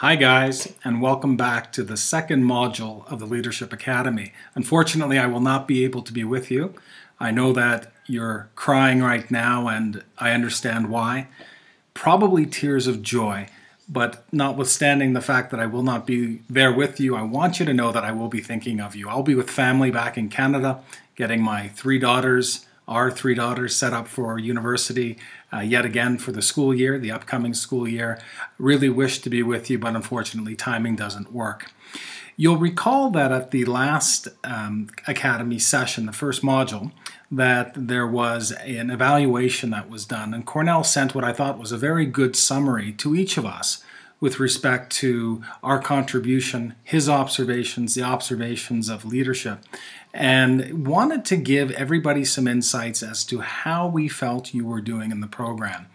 Hi guys, and welcome back to the second module of the Leadership Academy. Unfortunately, I will not be able to be with you. I know that you're crying right now, and I understand why. Probably tears of joy, but notwithstanding the fact that I will not be there with you, I want you to know that I will be thinking of you. I'll be with family back in Canada, getting our three daughters set up for university yet again for the school year, the upcoming school year. Really wish to be with you, but unfortunately timing doesn't work. You'll recall that at the last Academy session, the first module, that there was an evaluation that was done, and Cornell sent what I thought was a very good summary to each of us with respect to our contribution, his observations, the observations of leadership, and wanted to give everybody some insights as to how we felt you were doing in the program.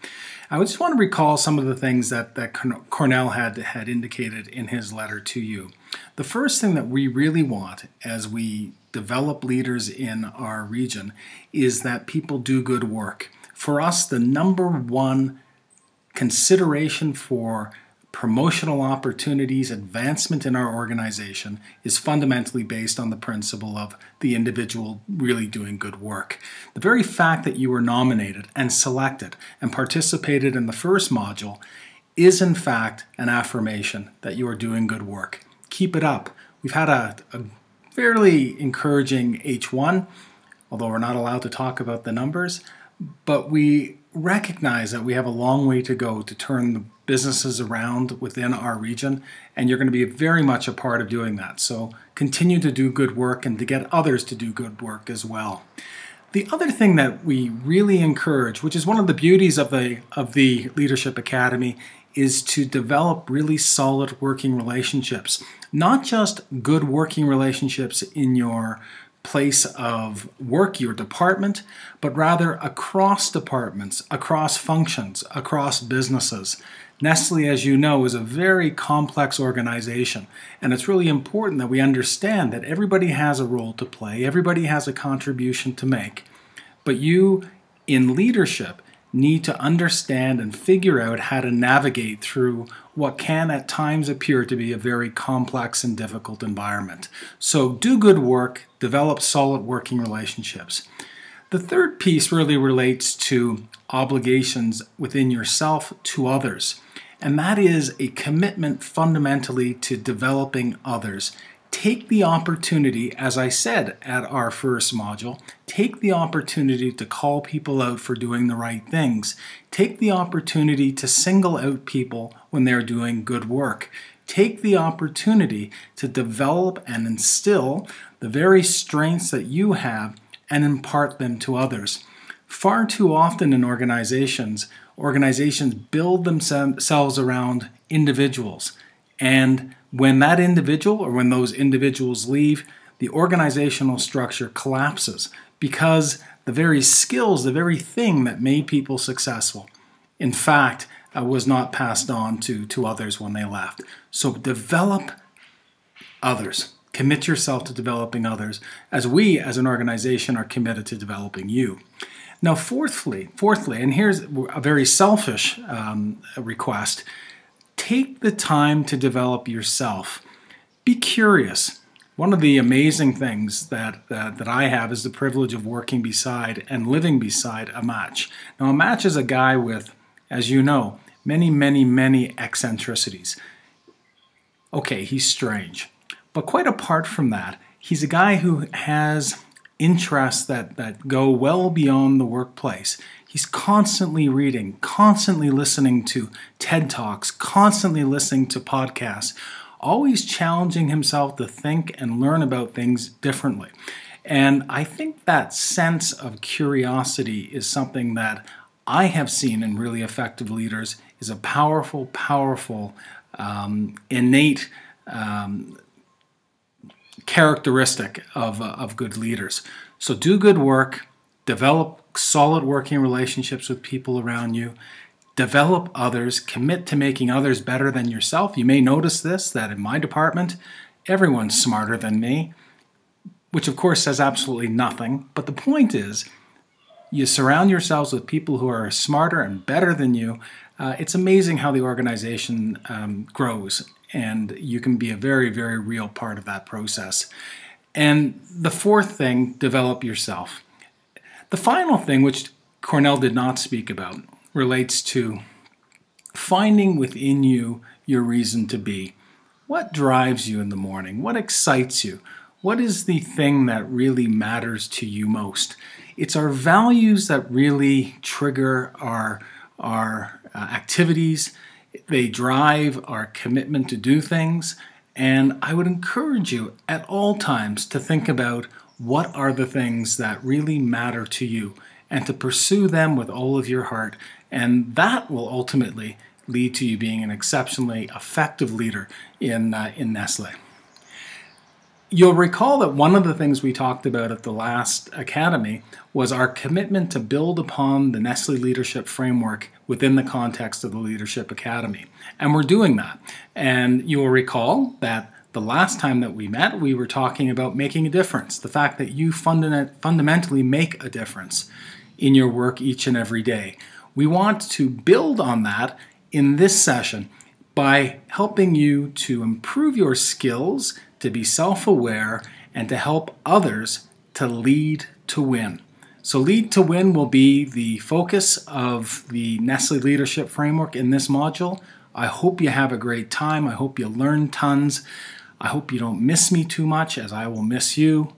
I just want to recall some of the things that Cornell had indicated in his letter to you. The first thing that we really want as we develop leaders in our region is that people do good work. For us, the number one consideration for promotional opportunities, advancement in our organization is fundamentally based on the principle of the individual really doing good work. The very fact that you were nominated and selected and participated in the first module is in fact an affirmation that you are doing good work. Keep it up. We've had a fairly encouraging H1, although we're not allowed to talk about the numbers, but we recognize that we have a long way to go to turn the businesses around within our region, and you're going to be very much a part of doing that. So continue to do good work and to get others to do good work as well. The other thing that we really encourage, which is one of the beauties of the Leadership Academy, is to develop really solid working relationships. Not just good working relationships in your place of work, your department, but rather across departments, across functions, across businesses. Nestle, as you know, is a very complex organization, and it's really important that we understand that everybody has a role to play, everybody has a contribution to make, but you, in leadership, need to understand and figure out how to navigate through what can at times appear to be a very complex and difficult environment. So do good work, develop solid working relationships. The third piece really relates to obligations within yourself to others, and that is a commitment fundamentally to developing others. Take the opportunity, as I said at our first module, take the opportunity to call people out for doing the right things. Take the opportunity to single out people when they're doing good work. Take the opportunity to develop and instill the very strengths that you have and impart them to others. Far too often in organizations build themselves around individuals, and when that individual or when those individuals leave, the organizational structure collapses because the very skills, the very thing that made people successful, in fact, was not passed on to others when they left. So develop others. Commit yourself to developing others, as we as an organization are committed to developing you. Now, fourthly, and here's a very selfish request, take the time to develop yourself. Be curious. One of the amazing things that I have is the privilege of working beside and living beside Amach. Now, Amach is a guy with, as you know, many eccentricities. Okay, he's strange. But quite apart from that, he's a guy who has interests that go well beyond the workplace. He's constantly reading, constantly listening to TED Talks, constantly listening to podcasts, always challenging himself to think and learn about things differently. And I think that sense of curiosity is something that I have seen in really effective leaders is a powerful, innate characteristic of good leaders. So do good work, develop solid working relationships with people around you, develop others, commit to making others better than yourself. You may notice this, that in my department, everyone's smarter than me, which of course says absolutely nothing. But the point is, you surround yourselves with people who are smarter and better than you, it's amazing how the organization grows, and you can be a very, very real part of that process. And the fourth thing, develop yourself. The final thing, which Cornell did not speak about, relates to finding within you your reason to be. What drives you in the morning? What excites you? What is the thing that really matters to you most? It's our values that really trigger our activities. They drive our commitment to do things. And I would encourage you at all times to think about what are the things that really matter to you and to pursue them with all of your heart. And that will ultimately lead to you being an exceptionally effective leader in Nestle. You'll recall that one of the things we talked about at the last Academy was our commitment to build upon the Nestle Leadership Framework within the context of the Leadership Academy. And we're doing that. And you'll recall that the last time that we met, we were talking about making a difference, the fact that you fundamentally make a difference in your work each and every day. We want to build on that in this session by helping you to improve your skills, to be self-aware, and to help others to lead to win. So Lead to Win will be the focus of the Nestle Leadership Framework in this module. I hope you have a great time. I hope you learn tons. I hope you don't miss me too much, as I will miss you.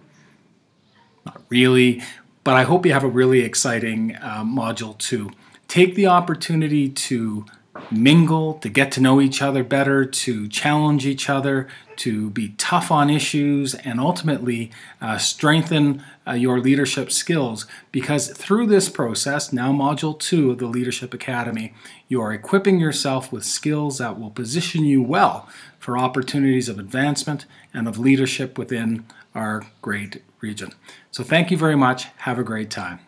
Not really, but I hope you have a really exciting module too. Take the opportunity to mingle, to get to know each other better, to challenge each other, to be tough on issues, and ultimately strengthen your leadership skills. Because through this process, now Module 2 of the Leadership Academy, you are equipping yourself with skills that will position you well for opportunities of advancement and of leadership within our great region. So thank you very much. Have a great time.